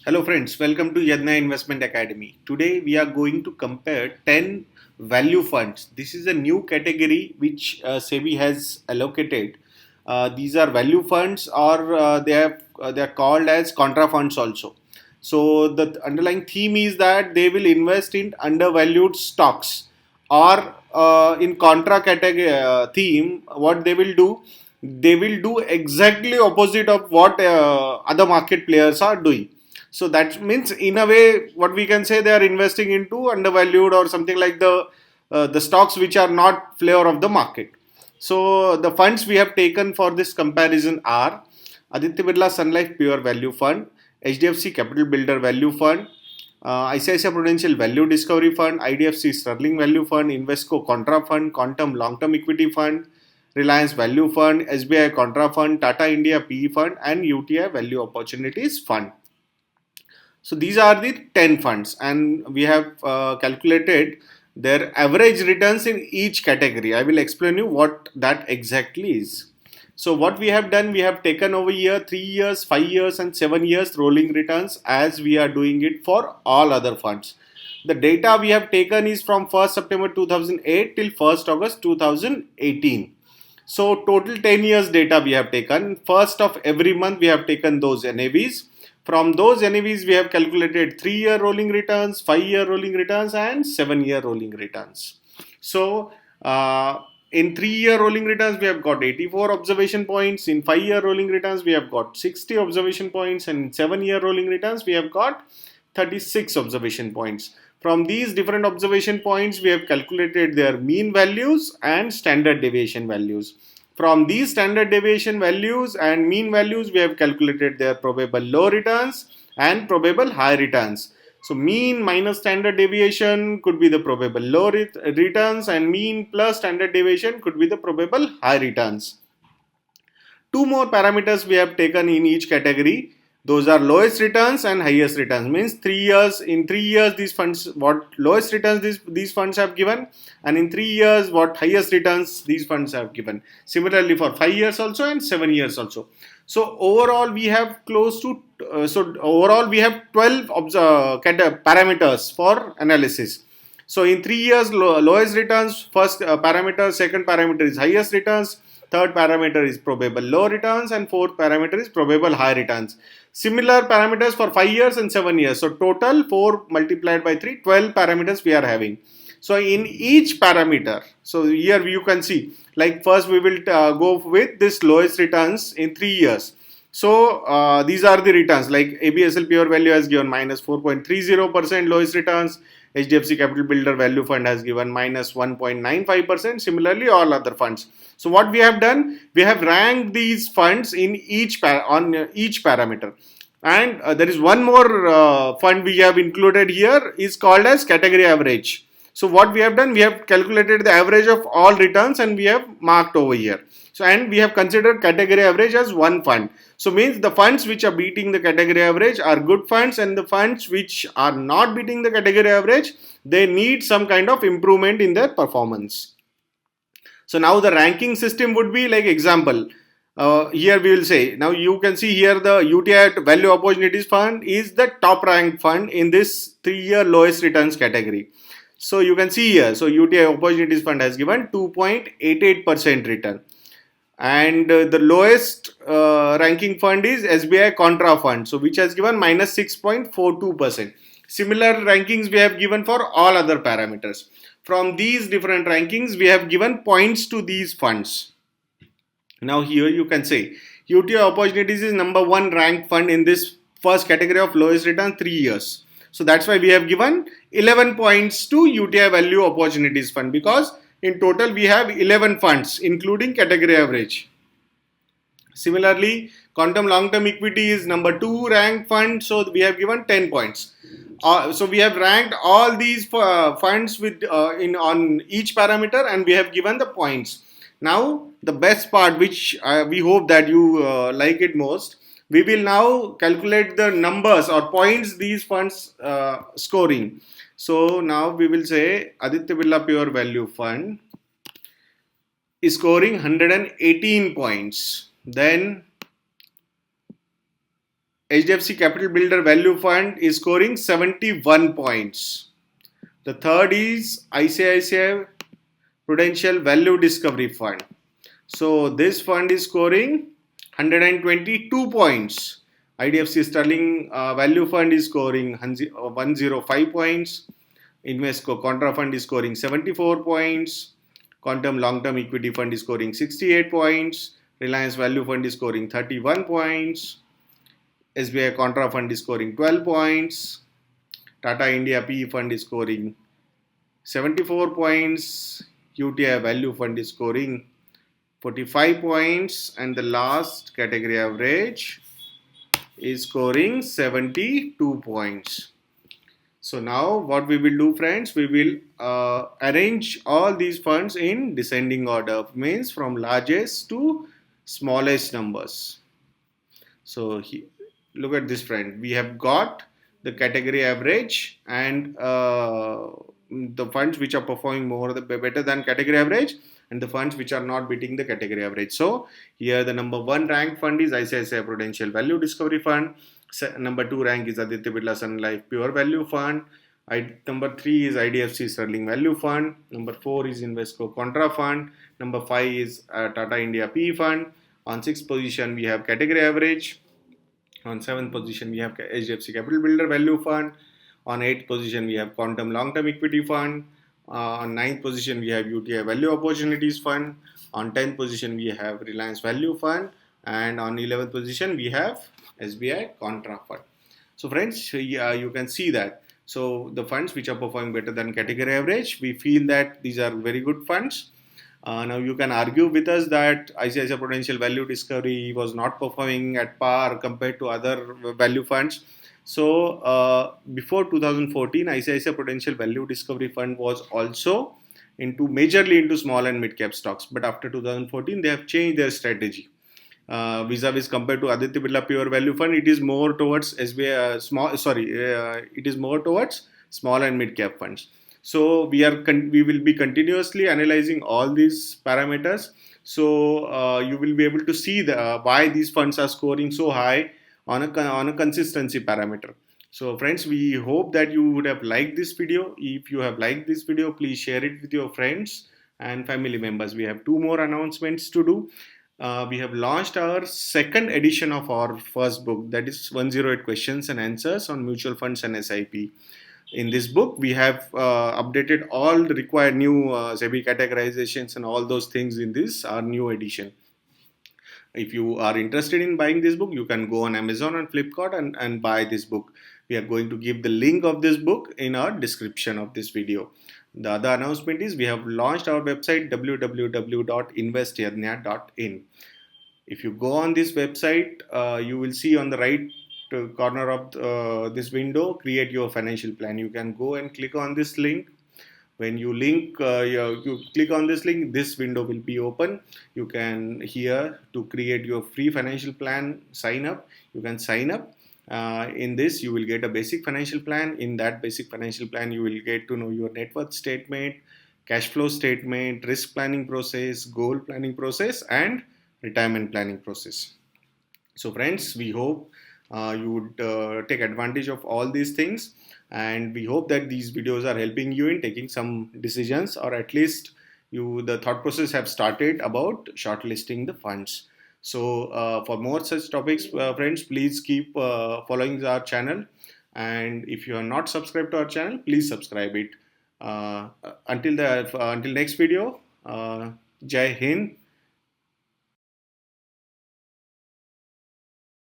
Hello friends, welcome to Yadnya Investment Academy. Today we are going to compare 10 value funds. This is a new category which SEBI has allocated. These are value funds or they are called as contra funds also. So the underlying theme is that they will invest in undervalued stocks or in contra category theme what they will do exactly opposite of what other market players are doing. So that means, in a way, what we can say, they are investing into undervalued or something like the stocks which are not flavor of the market. So the funds we have taken for this comparison are Aditya Birla Sun Life Pure Value Fund, HDFC Capital Builder Value Fund, ICICI Prudential Value Discovery Fund, IDFC Sterling Value Fund, Invesco Contra Fund, Quantum Long Term Equity Fund, Reliance Value Fund, SBI Contra Fund, TATA India PE Fund, and UTI Value Opportunities Fund. So these are the 10 funds, and we have calculated their average returns in each category. I will explain you what that exactly is. So what we have done, we have taken over here 3 years, 5 years and 7 years rolling returns as we are doing it for all other funds. The data we have taken is from 1st September 2008 till 1st August 2018. So total 10 years data we have taken. First of every month we have taken those NAVs. From those NAVs, we have calculated 3-year rolling returns, 5-year rolling returns, and 7-year rolling returns. So, in 3-year rolling returns, we have got 84 observation points. In 5-year rolling returns, we have got 60 observation points. And in 7-year rolling returns, we have got 36 observation points. From these different observation points, we have calculated their mean values and standard deviation values. From these standard deviation values and mean values, we have calculated their probable low returns and probable high returns. So mean minus standard deviation could be the probable low returns, and mean plus standard deviation could be the probable high returns. Two more parameters we have taken in each category. Those are lowest returns and highest returns. Means 3 years, in 3 years these funds, what lowest returns these funds have given, and in 3 years what highest returns these funds have given. Similarly for 5 years also and 7 years also. So overall we have close to overall we have 12 parameters for analysis. So in 3 years lowest returns, first parameter, second parameter is highest returns, third parameter is probable low returns, and fourth parameter is probable high returns. Similar parameters for 5 years and 7 years. So total 4 multiplied by 3, 12 parameters we are having. So in each parameter, so here you can see, like first we will go with this lowest returns in 3 years. So these are the returns, like ABSL Pure Value has given minus 4.30% lowest returns. HDFC Capital Builder Value Fund has given minus 1.95%. Similarly, all other funds. So what we have done, we have ranked these funds in each parameter. And there is one more fund we have included here, is called as category average. So what we have done, we have calculated the average of all returns and we have marked over here. So, and we have considered category average as one fund. So means the funds which are beating the category average are good funds, and the funds which are not beating the category average, they need some kind of improvement in their performance. So now the ranking system would be like example. Here we will say, now you can see here the UTI Value Opportunities Fund is the top ranked fund in this 3-year lowest returns category. So you can see here, so UTI Opportunities Fund has given 2.88% return. And the lowest ranking fund is SBI Contra Fund, so which has given minus 6.42%. Similar rankings we have given for all other parameters. From these different rankings, we have given points to these funds. Now here you can say UTI Opportunities is number 1 ranked fund in this first category of lowest return 3 years. So that's why we have given 11 points to UTI Value Opportunities Fund, because in total we have 11 funds including category average. Similarly, Quantum Long Term Equity is number 2 ranked fund, so we have given 10 points. So we have ranked all these funds with on each parameter, and we have given the points. Now the best part, which we hope that you like it most, we will now calculate the numbers or points these funds scoring. So now we will say Aditya Birla Pure Value Fund is scoring 118 points. Then HDFC Capital Builder Value Fund is scoring 71 points. The third is ICICI Prudential Value Discovery Fund. So this fund is scoring 122 points. IDFC Sterling Value Fund is scoring 105 points. Invesco Contra Fund is scoring 74 points. Quantum Long Term Equity Fund is scoring 68 points. Reliance Value Fund is scoring 31 points. SBI Contra Fund is scoring 12 points. Tata India PE Fund is scoring 74 points. UTI Value Fund is scoring 45 points. And the last category average is scoring 72 points. So now what we will do, friends, we will arrange all these funds in descending order, means from largest to smallest numbers. So look at this, friend. We have got the category average and the funds which are performing better than category average, and the funds which are not beating the category average. So here the number 1 rank fund is ICICI Prudential Value Discovery Fund. Number 2 rank is Aditya Birla Sun Life Pure Value Fund. Number 3 is IDFC Sterling Value Fund. Number 4 is Invesco Contra Fund. Number 5 is Tata India PE Fund. On 6th position we have category average. On 7th position we have HDFC Capital Builder Value Fund. On 8th position we have Quantum Long Term Equity Fund. On 9th position we have UTI Value Opportunities Fund. On 10th position we have Reliance Value Fund. And on 11th position we have SBI Contra Fund. So friends, you can see that. So the funds which are performing better than category average, we feel that these are very good funds. Now you can argue with us that ICICI Prudential Value Discovery was not performing at par compared to other value funds. So before 2014, ICICI Prudential Value Discovery Fund was also majorly into small and mid cap stocks. But after 2014, they have changed their strategy. Vis-a-vis compared to Aditya Birla Pure Value Fund, it is more towards it is more towards small and mid cap funds. So we will be continuously analyzing all these parameters. So you will be able to see why these funds are scoring so high on a consistency parameter. So friends, we hope that you would have liked this video. If you have liked this video, please share it with your friends and family members. We have 2 more announcements to do. We have launched our second edition of our first book, that is 108 questions and answers on mutual funds and SIP. In this book, we have updated all the required new SEBI categorizations and all those things in this our new edition. If you are interested in buying this book, you can go on Amazon and Flipkart and buy this book. We are going to give the link of this book in our description of this video. The other announcement is we have launched our website www.investyadnya.in. If you go on this website, you will see on the right corner of this window, create your financial plan. You can go and click on this link. When you click on this link, this window will be open. You can here to create your free financial plan, sign up. You can sign up. In this, you will get a basic financial plan. In that basic financial plan, you will get to know your net worth statement, cash flow statement, risk planning process, goal planning process, and retirement planning process. So friends, we hope you would take advantage of all these things, and we hope that these videos are helping you in taking some decisions, or at least the thought process have started about shortlisting the funds. So for more such topics, friends, please keep following our channel, and if you are not subscribed to our channel, please subscribe it. Until next video, Jai Hind,